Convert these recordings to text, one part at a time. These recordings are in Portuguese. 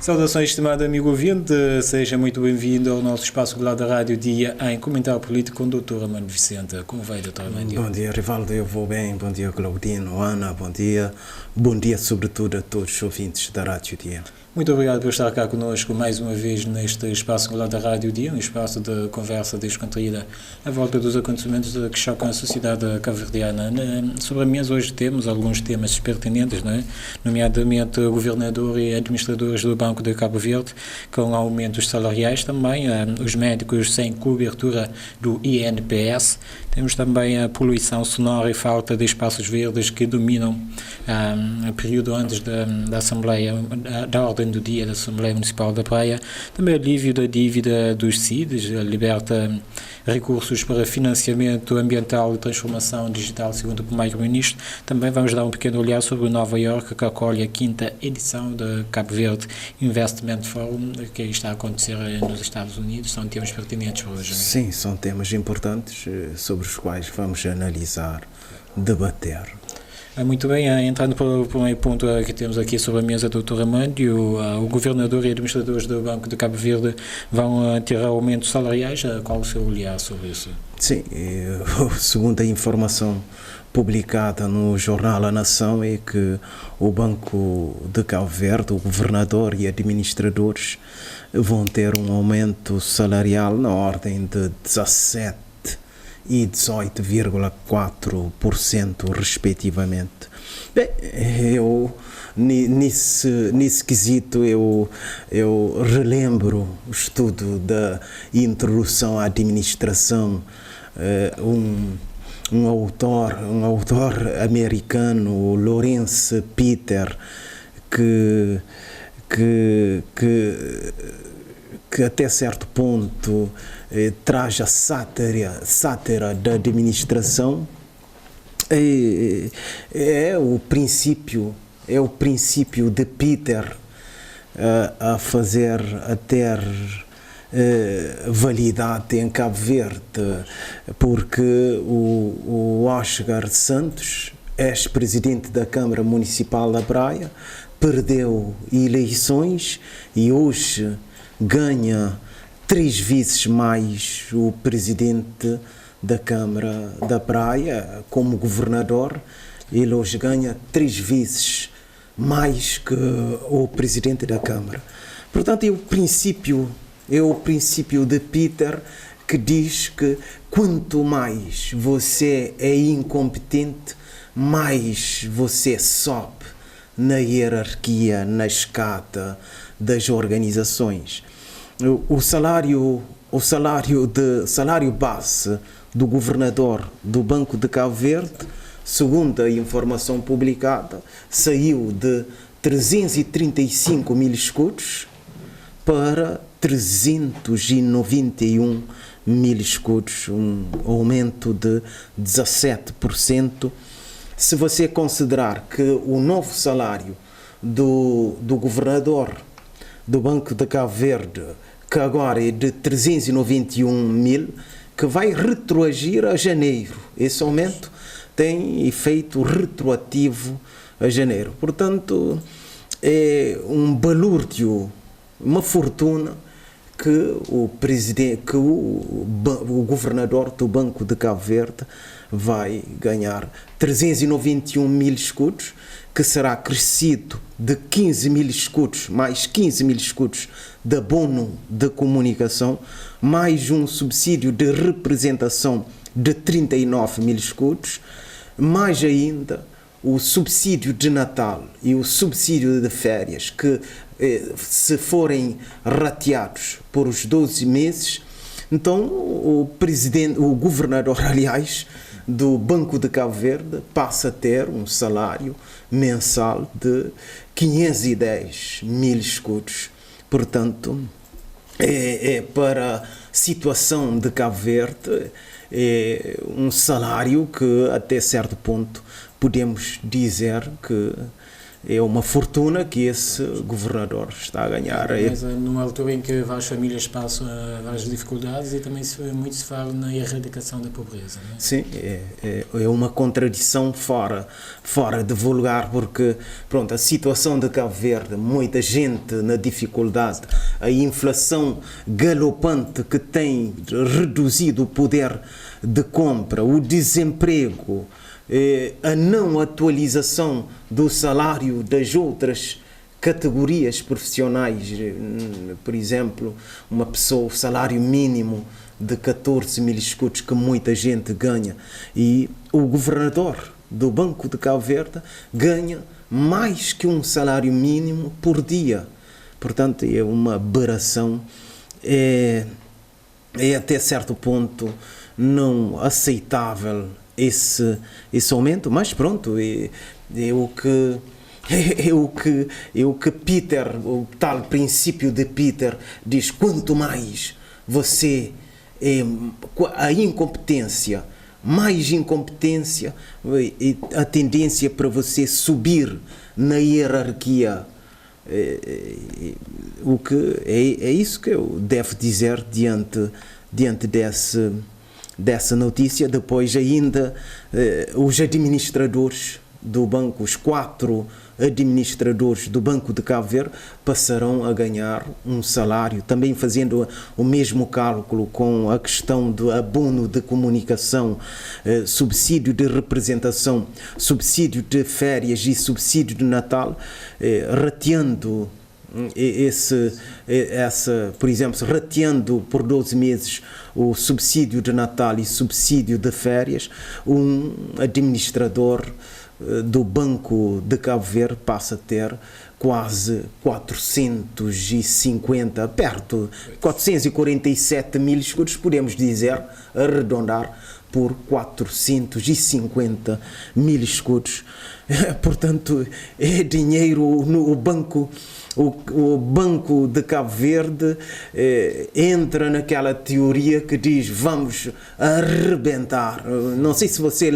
Saudações, estimado amigo ouvinte, seja muito bem-vindo ao nosso espaço regular da Rádio Dia em Comentário Político com o Dr. Armando Vicente. Como vai, Dr. Armando? Bom dia, Rivaldo, eu vou bem. Bom dia, Claudino, Ana, bom dia. Bom dia, sobretudo, a todos os ouvintes da Rádio Dia. Muito obrigado por estar cá conosco mais uma vez neste espaço regular da Rádio Dia, um espaço de conversa descontraída à volta dos acontecimentos que chocam a sociedade cabo-verdiana. Sobre a mesa hoje temos alguns temas pertinentes, não é? Nomeadamente o governador e administradores do Banco de Cabo Verde, com aumentos salariais também, os médicos sem cobertura do INPS. Temos também a poluição sonora e falta de espaços verdes que dominam o período antes da Assembleia, da ordem do dia da Assembleia Municipal da Praia. Também alívio da dívida dos CIDs, liberta recursos para financiamento ambiental e transformação digital, segundo o Primeiro-Ministro. Também vamos dar um pequeno olhar sobre Nova Iorque, que acolhe a 5ª edição da Cabo Verde Investment Forum, que está a acontecer nos Estados Unidos. São temas pertinentes para hoje. Sim, são temas importantes sobre os quais vamos analisar, debater. Muito bem, entrando para o primeiro ponto que temos aqui sobre a mesa, Dr. Armando, o governador e administradores do Banco de Cabo Verde vão ter aumentos salariais. Qual o seu olhar sobre isso? Sim, segundo a informação publicada no jornal A Nação, é que o Banco de Cabo Verde, o governador e administradores vão ter um aumento salarial na ordem de 17% e 18,4% respectivamente. Bem, nesse quesito eu relembro o estudo da introdução à administração, um autor americano, Lawrence Peter, que até certo ponto traz a sátira da administração. É o princípio de Peter a ter validade em Cabo Verde, porque o Oscar Santos, ex-presidente da Câmara Municipal da Praia, perdeu eleições e hoje ganha 3 vezes mais o presidente da Câmara da Praia como governador. Ele hoje ganha 3 vezes mais que o presidente da Câmara. Portanto, é o princípio de Peter, que diz que quanto mais você é incompetente, mais você sobe na hierarquia, na escada das organizações. O salário base do governador do Banco de Cabo Verde, segundo a informação publicada, saiu de 335 mil escudos para 391 mil escudos, um aumento de 17%. Se você considerar que o novo salário do governador do Banco de Cabo Verde, que agora é de 391 mil, que vai retroagir a janeiro. Esse aumento tem efeito retroativo a janeiro. Portanto, é um balúrdio, uma fortuna que o governador do Banco de Cabo Verde vai ganhar. 391 mil escudos, que será acrescido de 15 mil escudos, mais 15 mil escudos de abono de comunicação, mais um subsídio de representação de 39 mil escudos, mais ainda o subsídio de Natal e o subsídio de férias, que se forem rateados por os 12 meses, então o governador, aliás, do Banco de Cabo Verde passa a ter um salário mensal de 510 mil escudos. Portanto, para a situação de Cabo Verde, é um salário que até certo ponto podemos dizer que é uma fortuna que esse governador está a ganhar. Mas numa altura em que várias famílias passam várias dificuldades e também muito se fala na erradicação da pobreza. Não é? Sim, é uma contradição fora de vulgar, porque pronto, a situação de Cabo Verde, muita gente na dificuldade, a inflação galopante que tem reduzido o poder de compra, o desemprego, a não atualização do salário das outras categorias profissionais, por exemplo, uma pessoa, o salário mínimo de 14 mil escudos que muita gente ganha, e o governador do Banco de Cabo Verde ganha mais que um salário mínimo por dia. Portanto, é uma aberração, é até certo ponto não aceitável esse aumento, mas pronto, é o que Peter, o tal princípio de Peter diz: quanto mais você a incompetência, mais incompetência, a tendência para você subir na hierarquia. O que é isso que eu devo dizer diante dessa notícia. Depois ainda os administradores do banco, os 4 administradores do Banco de Cabo Verde passarão a ganhar um salário, também fazendo o mesmo cálculo com a questão do abono de comunicação, subsídio de representação, subsídio de férias e subsídio de Natal, rateando por exemplo, rateando por 12 meses o subsídio de Natal e subsídio de férias, um administrador do Banco de Cabo Verde passa a ter quase 450, perto de 447 mil escudos, podemos dizer, arredondar por 450 mil escudos. Portanto, é dinheiro no banco. O Banco de Cabo Verde entra naquela teoria que diz: vamos arrebentar. Não sei se você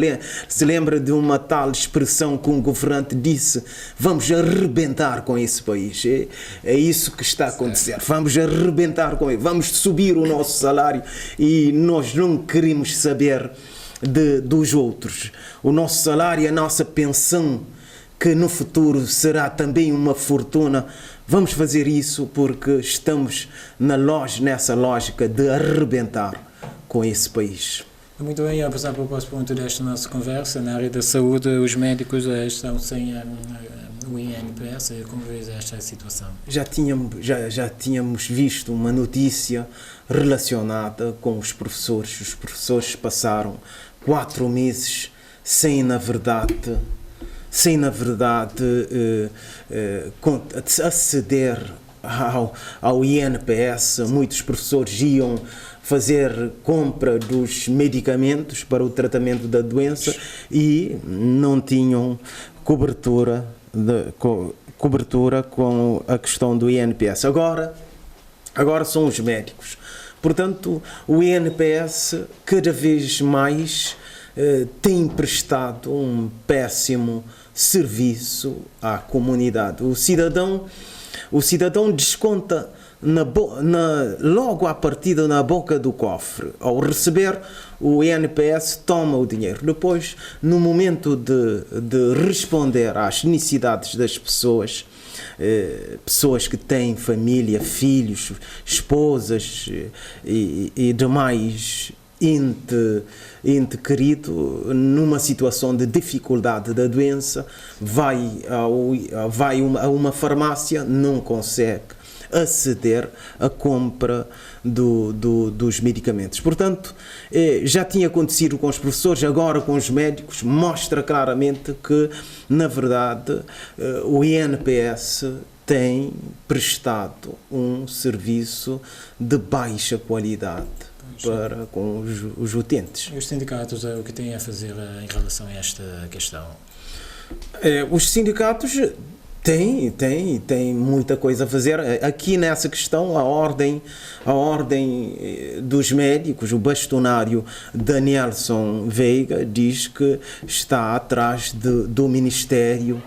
se lembra de uma tal expressão que um governante disse: vamos arrebentar com esse país. É isso que está a acontecer. Vamos arrebentar com ele, vamos subir o nosso salário e nós não queremos saber dos outros. O nosso salário, a nossa pensão, que no futuro será também uma fortuna, vamos fazer isso porque estamos nessa lógica de arrebentar com esse país. Muito bem, a passar para o próximo ponto desta nossa conversa. Na área da saúde, os médicos estão sem o INPS. Como vês esta situação? Já tínhamos visto uma notícia relacionada com os professores. Os professores passaram 4 meses sem, na verdade, aceder ao INPS. Muitos professores iam fazer compra dos medicamentos para o tratamento da doença e não tinham cobertura com a questão do INPS. Agora são os médicos. Portanto, o INPS cada vez mais tem prestado um péssimo serviço à comunidade. O cidadão desconta logo à partida na boca do cofre. Ao receber o INPS, toma o dinheiro. Depois, no momento de responder às necessidades das pessoas, pessoas que têm família, filhos, esposas e demais ente querido, numa situação de dificuldade da doença, vai a uma farmácia, não consegue aceder à compra dos medicamentos. Portanto, já tinha acontecido com os professores, agora com os médicos, mostra claramente que, na verdade, o INPS tem prestado um serviço de baixa qualidade com os utentes. E os sindicatos, o que têm a fazer em relação a esta questão? Os sindicatos têm muita coisa a fazer. Aqui nessa questão, a ordem dos médicos, o bastonário Danielson Veiga, diz que está atrás do Ministério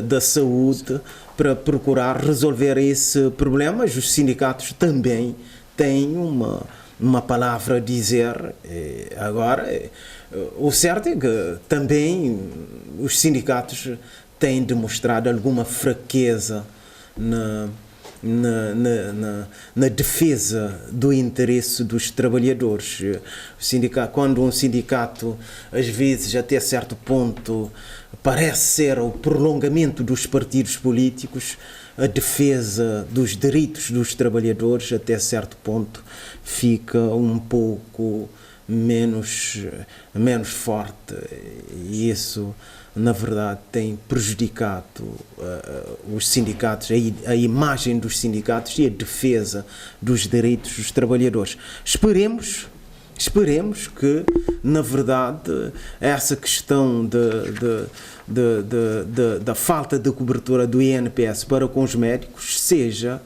da saúde para procurar resolver esse problema. Mas os sindicatos também têm uma palavra a dizer. Agora, o certo é que também os sindicatos têm demonstrado alguma fraqueza na defesa do interesse dos trabalhadores. Quando um sindicato, às vezes, até certo ponto, parece ser o prolongamento dos partidos políticos, a defesa dos direitos dos trabalhadores, até certo ponto, fica um pouco menos forte. E isso, na verdade, tem prejudicado os sindicatos, a imagem dos sindicatos e a defesa dos direitos dos trabalhadores. Esperemos que, na verdade, essa questão da falta de cobertura do INPS para com os médicos seja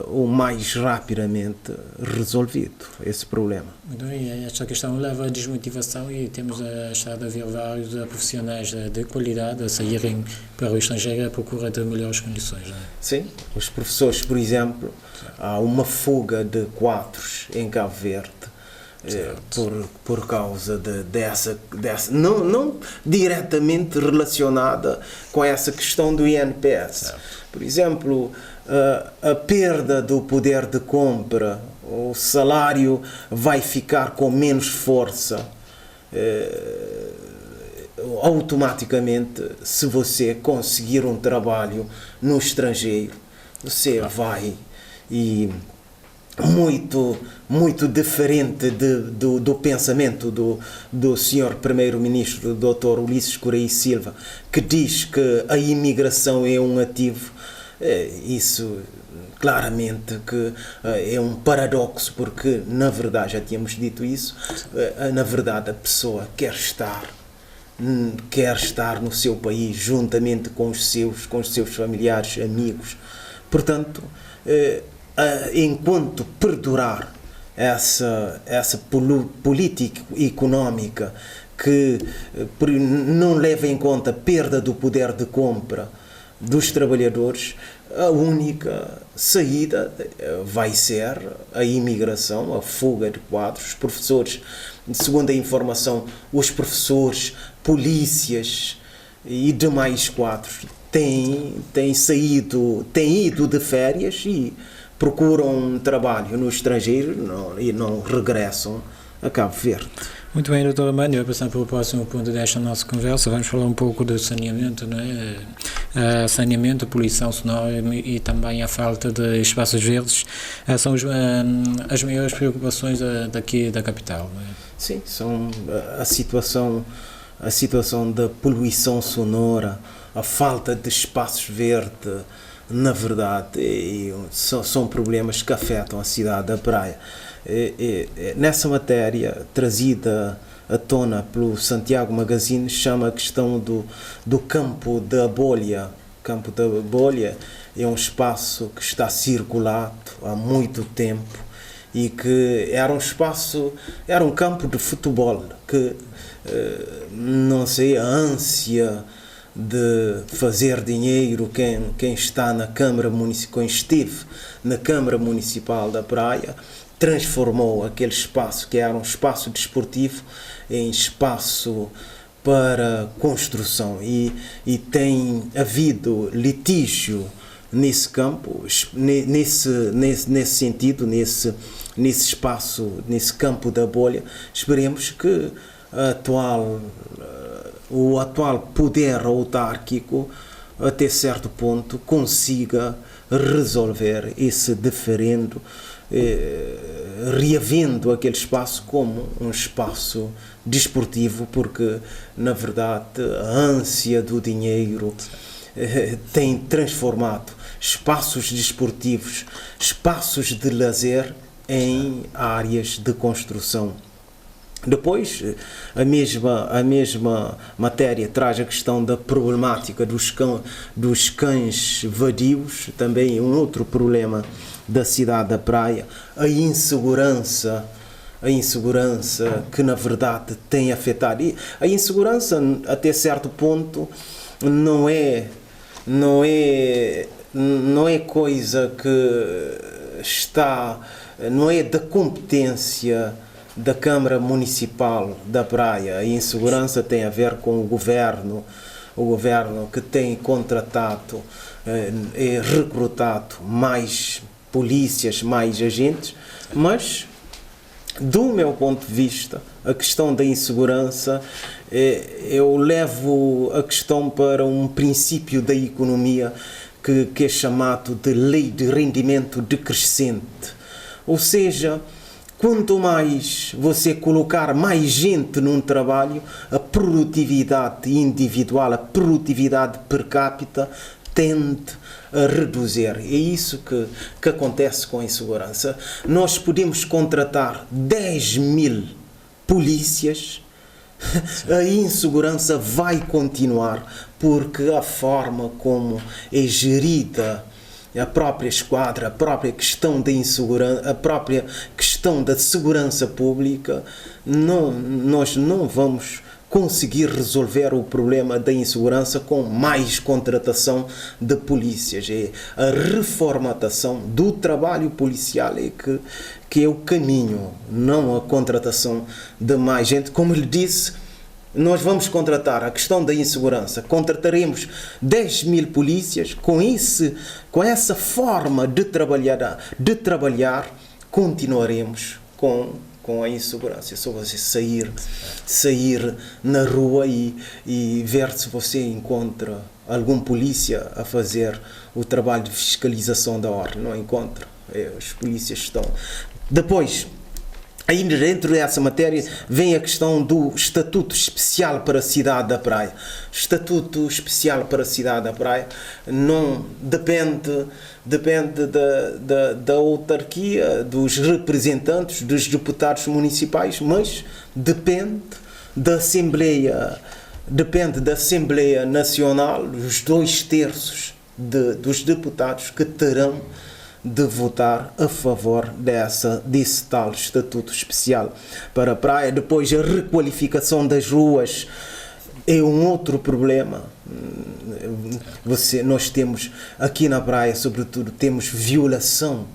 o mais rapidamente resolvido, esse problema. Muito bem, esta questão leva à desmotivação e temos estado a ver vários profissionais de qualidade a saírem para o estrangeiro à procura de melhores condições. Não é? Sim, os professores, por exemplo, há uma fuga de quadros em Cabo Verde, por causa dessa não diretamente relacionada com essa questão do INPS. Por exemplo, a perda do poder de compra, o salário vai ficar com menos força automaticamente se você conseguir um trabalho no estrangeiro. Você vai e muito diferente do pensamento do Sr. Primeiro-Ministro, do Dr. Ulisses Correia e Silva, que diz que a imigração é um ativo. Isso claramente que é um paradoxo, porque na verdade, já tínhamos dito isso, na verdade a pessoa quer estar no seu país juntamente com os seus familiares, amigos. Portanto, enquanto perdurar essa política económica que não leva em conta a perda do poder de compra dos trabalhadores, a única saída vai ser a imigração, a fuga de quadros. Os professores, segundo a informação, os professores, polícias e demais quadros têm ido de férias e procuram um trabalho no estrangeiro e não regressam a Cabo Verde. Muito bem, doutor Armando, passando para o próximo ponto desta nossa conversa, vamos falar um pouco do saneamento, não é? Saneamento, poluição sonora e também a falta de espaços verdes são as maiores preocupações daqui da capital, não é? Sim, são a situação da poluição sonora, a falta de espaços verdes, na verdade, são problemas que afetam a cidade da Praia. Nessa matéria trazida à tona pelo Santiago Magazine, chama a questão do Campo da Bolha. Campo da Bolha é um espaço que está circulado há muito tempo e que era um campo de futebol que, não sei, a ânsia de fazer dinheiro, quem está na Câmara Municipal, quem esteve na Câmara Municipal da Praia, transformou aquele espaço, que era um espaço desportivo, em espaço para construção e tem havido litígio nesse campo, nesse sentido, nesse espaço, nesse campo da bolha. Esperemos que o atual poder autárquico, até certo ponto, consiga resolver esse diferendo, reavendo aquele espaço como um espaço desportivo, porque, na verdade, a ânsia do dinheiro tem transformado espaços desportivos, espaços de lazer, em áreas de construção. Depois, a mesma matéria traz a questão da problemática dos cães vadios, também um outro problema da cidade da Praia, a insegurança que na verdade tem afetado. E a insegurança, até certo ponto, não é, não é coisa que está, não é da competência da Câmara Municipal da Praia. A insegurança tem a ver com o governo que tem contratado e recrutado mais polícias, mais agentes, mas do meu ponto de vista, a questão da insegurança, eu levo a questão para um princípio da economia que é chamado de lei de rendimento decrescente. Ou seja, quanto mais você colocar mais gente num trabalho, a produtividade individual, a produtividade per capita tende a reduzir. É isso que acontece com a insegurança. Nós podemos contratar 10.000 polícias, a insegurança vai continuar, porque a forma como é gerida a própria esquadra, a própria questão da insegurança, a própria questão da segurança pública, nós não vamos conseguir resolver o problema da insegurança com mais contratação de polícias. É a reformatação do trabalho policial que é o caminho, não a contratação de mais gente. Como lhe disse, nós vamos contratar a questão da insegurança, contrataremos 10.000 polícias, com essa forma de trabalhar continuaremos com a insegurança. É só você sair na rua e ver se você encontra algum polícia a fazer o trabalho de fiscalização da ordem. Não encontra. Os polícias estão. Depois, ainda dentro dessa matéria, vem a questão do Estatuto Especial para a Cidade da Praia. Estatuto Especial para a Cidade da Praia não depende da autarquia, dos representantes, dos deputados municipais, mas depende da Assembleia Nacional, os 2/3 dos deputados que terão de votar a favor desse tal Estatuto Especial para a Praia. Depois, a requalificação das ruas é um outro problema. Nós temos aqui na Praia, sobretudo, temos violação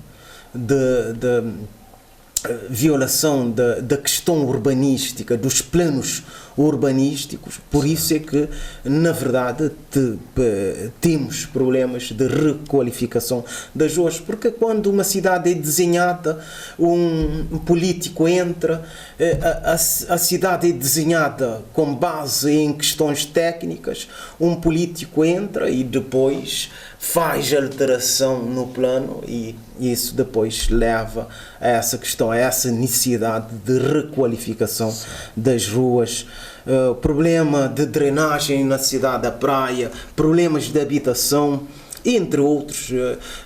da questão urbanística, dos planos urbanísticos. Por isso é que, na verdade, temos problemas de requalificação das ruas, porque quando uma cidade é desenhada, um político entra, a cidade é desenhada com base em questões técnicas, um político entra e depois faz alteração no plano e isso depois leva a essa questão, a essa necessidade de requalificação das ruas, problema de drenagem na cidade da Praia, problemas de habitação, entre outros,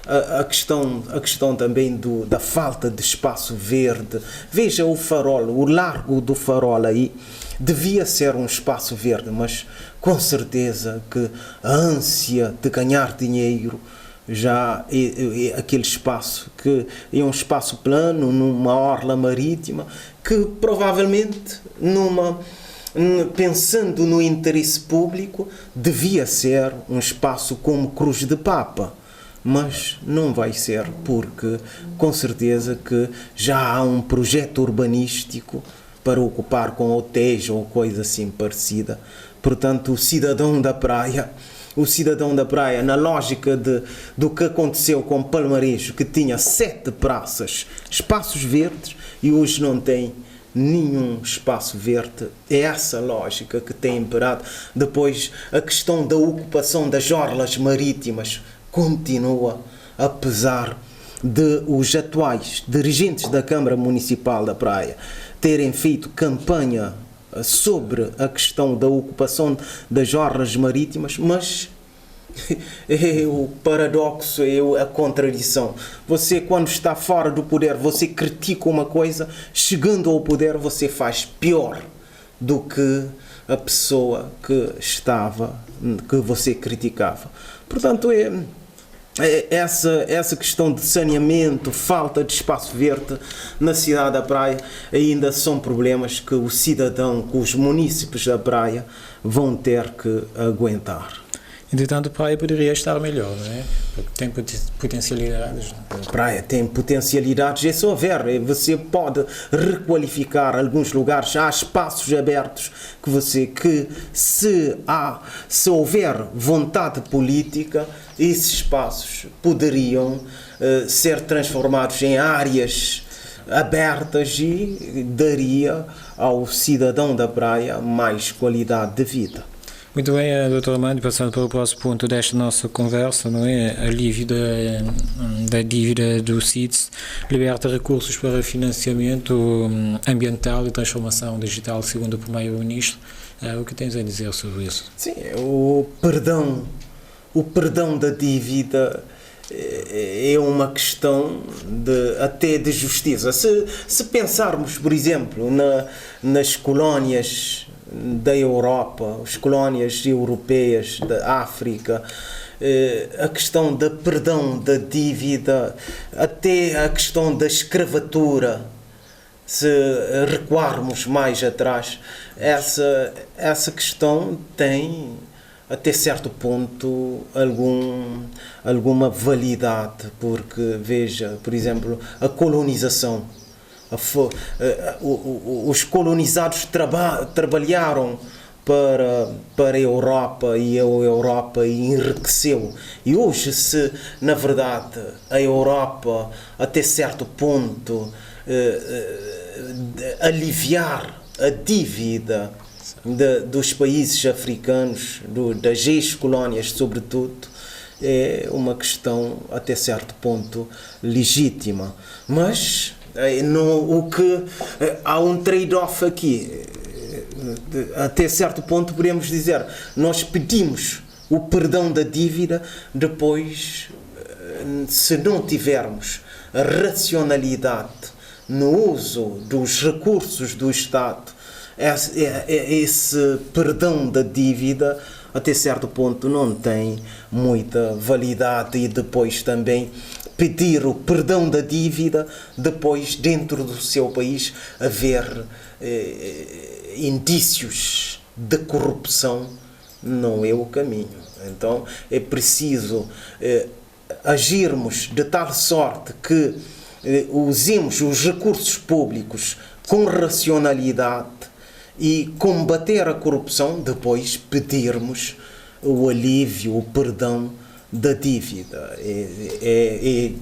a questão também da falta de espaço verde. Veja o farol, o largo do farol aí, devia ser um espaço verde, mas com certeza que a ânsia de ganhar dinheiro já é aquele espaço que é um espaço plano, numa orla marítima, que provavelmente, pensando no interesse público, devia ser um espaço como Cruz de Papa. Mas não vai ser, porque com certeza que já há um projeto urbanístico para ocupar com hotéis ou coisa assim parecida. Portanto, o cidadão da praia, na lógica do que aconteceu com Palmarejo, que tinha 7 praças, espaços verdes, e hoje não tem nenhum espaço verde. É essa lógica que tem imperado. Depois, a questão da ocupação das orlas marítimas continua, apesar de os atuais dirigentes da Câmara Municipal da Praia terem feito campanha sobre a questão da ocupação das orlas marítimas, mas é o paradoxo, é a contradição. Você, quando está fora do poder, você critica uma coisa, chegando ao poder você faz pior do que a pessoa que você criticava. Portanto, essa questão de saneamento, falta de espaço verde na cidade da Praia ainda são problemas que o cidadão, que os munícipes da Praia vão ter que aguentar. Entretanto, a praia poderia estar melhor, não é? Porque tem potencialidades. A praia tem potencialidades, é só ver, você pode requalificar alguns lugares, há espaços abertos que se houver vontade política, esses espaços poderiam ser transformados em áreas abertas e daria ao cidadão da praia mais qualidade de vida. Muito bem, Dr. Armando, passando para o próximo ponto desta nossa conversa, não é? Alívio da dívida do CIDS, liberta recursos para financiamento ambiental e transformação digital, segundo o Primeiro-Ministro. O que tens a dizer sobre isso? Sim, o perdão da dívida é uma questão até de justiça. Se pensarmos, por exemplo, nas colónias da Europa, as colónias europeias da África, a questão do perdão da dívida, até a questão da escravatura, se recuarmos mais atrás, essa questão tem até certo ponto alguma validade, porque veja, por exemplo, a colonização. Os colonizados trabalharam para a Europa e a Europa enriqueceu. E hoje, se na verdade a Europa até certo ponto aliviar a dívida dos países africanos, das ex-colónias sobretudo, é uma questão até certo ponto legítima. Mas há um trade-off aqui. Até certo ponto podemos dizer, nós pedimos o perdão da dívida, depois, se não tivermos a racionalidade no uso dos recursos do Estado, esse perdão da dívida até certo ponto não tem muita validade, e depois também pedir o perdão da dívida, depois dentro do seu país haver indícios de corrupção, não é o caminho. Então é preciso agirmos de tal sorte que usemos os recursos públicos com racionalidade e combater a corrupção, depois pedirmos o alívio, o perdão da dívida. É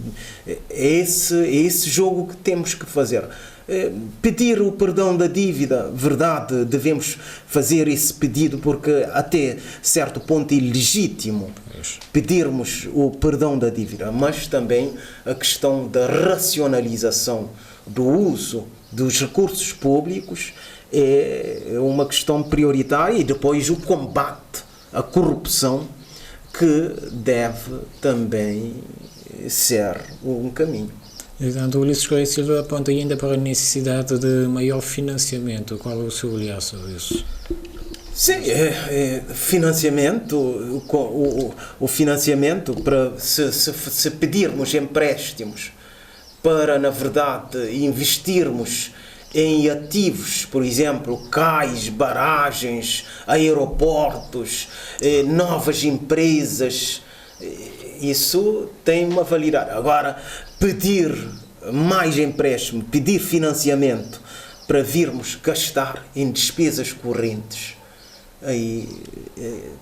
esse jogo que temos que fazer. Pedir o perdão da dívida, verdade, devemos fazer esse pedido, porque até certo ponto é legítimo pedirmos o perdão da dívida, mas também a questão da racionalização do uso dos recursos públicos é uma questão prioritária, e depois o combate à corrupção, que deve também ser um caminho. Portanto, o Ulisses Correia Silva aponta ainda para a necessidade de maior financiamento. Qual é o seu olhar sobre isso? Sim, financiamento, o financiamento, para se pedirmos empréstimos para, na verdade, investirmos em ativos, por exemplo, cais, barragens, aeroportos, novas empresas, isso tem uma validade. Agora, pedir mais empréstimo, pedir financiamento para virmos gastar em despesas correntes, aí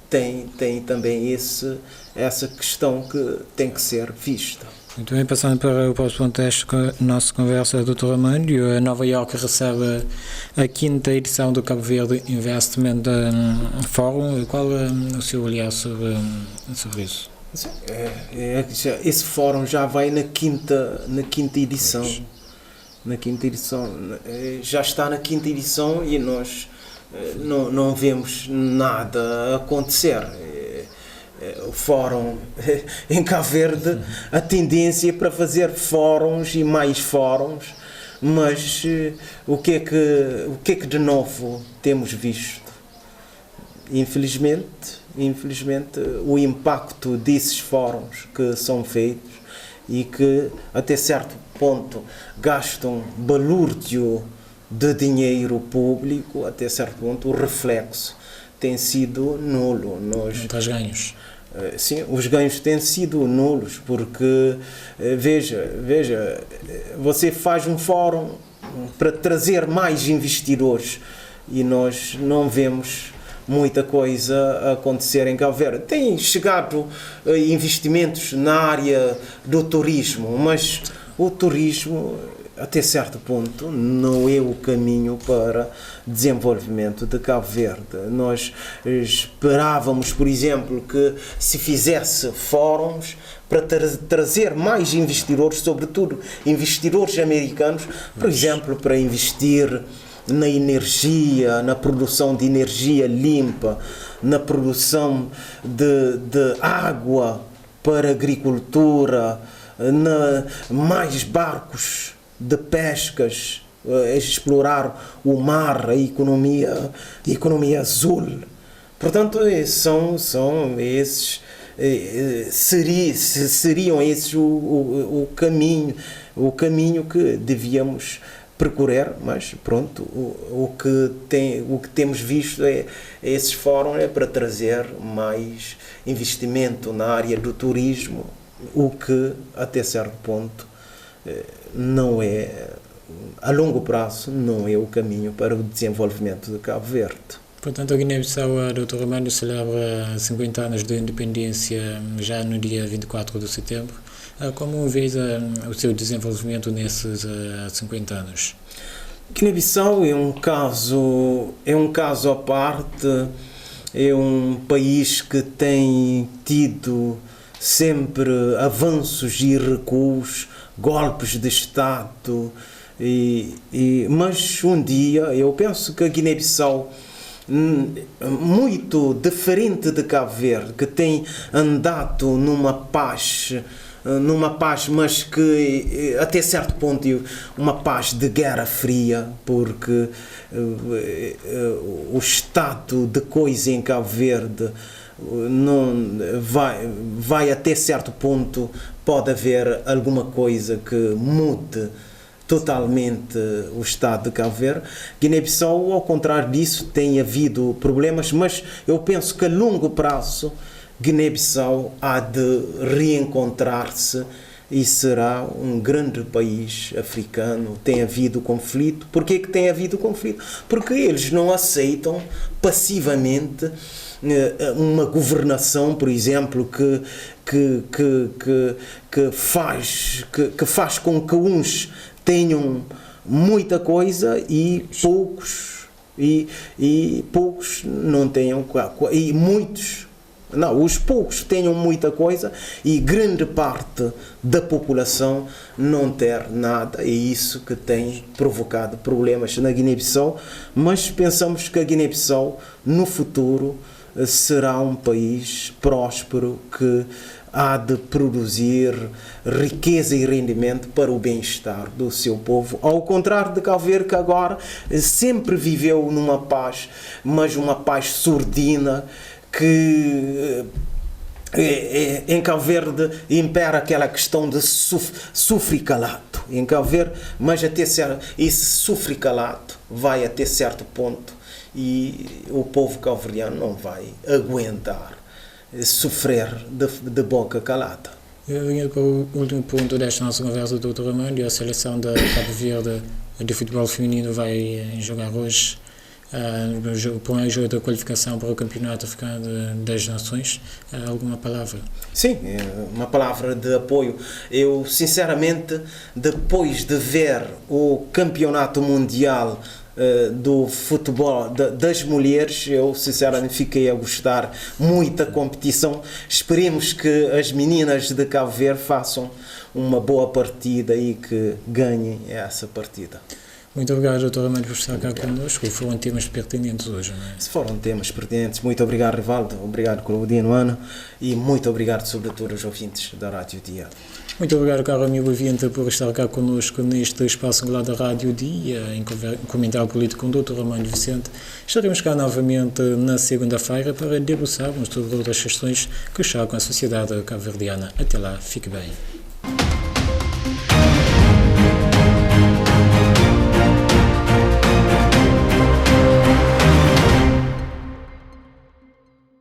tem também essa questão que tem que ser vista. Muito bem, passando para o próximo ponto desta nossa conversa, Dr. Armando. A Nova Iorque recebe a 5ª edição do Cabo Verde Investment Forum. Qual é o seu olhar sobre isso? Esse fórum já vai na quinta edição. Na quinta edição. Já está na 5ª edição e nós não vemos nada acontecer. O fórum em Cabo Verde, a tendência é para fazer fóruns e mais fóruns, mas o que é que de novo temos visto? Infelizmente, o impacto desses fóruns que são feitos e que até certo ponto gastam balúrdio de dinheiro público, até certo ponto o reflexo tem sido nulo. Não traz ganhos. sim, os ganhos têm sido nulos, porque, veja, você faz um fórum para trazer mais investidores e nós não vemos muita coisa a acontecer em Cabo Verde. Tem chegado investimentos na área do turismo, mas o turismo, até certo ponto, não é o caminho para desenvolvimento de Cabo Verde. Nós esperávamos, por exemplo, que se fizesse fóruns para trazer mais investidores, sobretudo investidores americanos, por exemplo, para investir na energia, na produção de energia limpa, na produção de água para agricultura, mais barcos de pescas, explorar o mar, a economia azul. Portanto, são esses, seriam esses o caminho que devíamos percorrer, mas pronto, o que temos visto esses fóruns para trazer mais investimento na área do turismo, o que até certo ponto não é, a longo prazo, não é o caminho para o desenvolvimento de Cabo Verde. Portanto, a Guiné-Bissau, a Dr. Armando, celebra 50 anos de independência já no dia 24 de setembro. Como vês o seu desenvolvimento nesses 50 anos? Guiné-Bissau é um caso à parte, é um país que tem tido sempre avanços e recuos, golpes de Estado, mas um dia eu penso que a Guiné-Bissau, muito diferente de Cabo Verde, que tem andado numa paz, mas que até certo ponto uma paz de guerra fria, porque o estado de coisa em Cabo Verde não vai até certo ponto, pode haver alguma coisa que mude totalmente o estado de Cabo Verde. Guiné-Bissau, ao contrário disso, tem havido problemas, mas eu penso que a longo prazo Guiné-Bissau há de reencontrar-se e será um grande país africano. Tem havido conflito. Por que tem havido conflito? Porque eles não aceitam passivamente uma governação, por exemplo, que faz com que uns tenham muita coisa e poucos não tenham, e muitos, não, os poucos tenham muita coisa e grande parte da população não ter nada. É isso que tem provocado problemas na Guiné-Bissau, mas pensamos que a Guiné-Bissau no futuro será um país próspero que há de produzir riqueza e rendimento para o bem-estar do seu povo, ao contrário de Cabo Verde, que agora sempre viveu numa paz, mas uma paz sordina, que em Cabo Verde impera aquela questão de sofre-calado em Cabo Verde, mas até esse sofre-calado vai até certo ponto e o povo cabo-verdiano não vai aguentar sofrer de boca calada. Vinha para o último ponto desta nossa conversa, Dr. Armando. A seleção da Cabo Verde de futebol feminino vai jogar hoje o primeiro jogo da qualificação para o Campeonato Africano das Nações. Alguma palavra? Sim, uma palavra de apoio. Eu, sinceramente, depois de ver o Campeonato Mundial do futebol das mulheres, eu sinceramente fiquei a gostar muito da competição. Esperemos que as meninas de Cabo Verde façam uma boa partida e que ganhem essa partida. Muito obrigado, Dr. Armando, por estar cá connosco. Foram temas pertinentes hoje, não é? Foram temas pertinentes. Muito obrigado, Rivaldo. Obrigado, Claudino Ana. E muito obrigado, sobretudo, aos ouvintes da Rádio Dia. Muito obrigado, caro amigo ouvinte, por estar cá connosco neste espaço singular da Rádio Dia, em comentário político com o Dr. Armando Vicente. Estaremos cá novamente na segunda-feira para debruçarmos sobre outras questões que chocam a sociedade cabo-verdiana. Até lá, fique bem.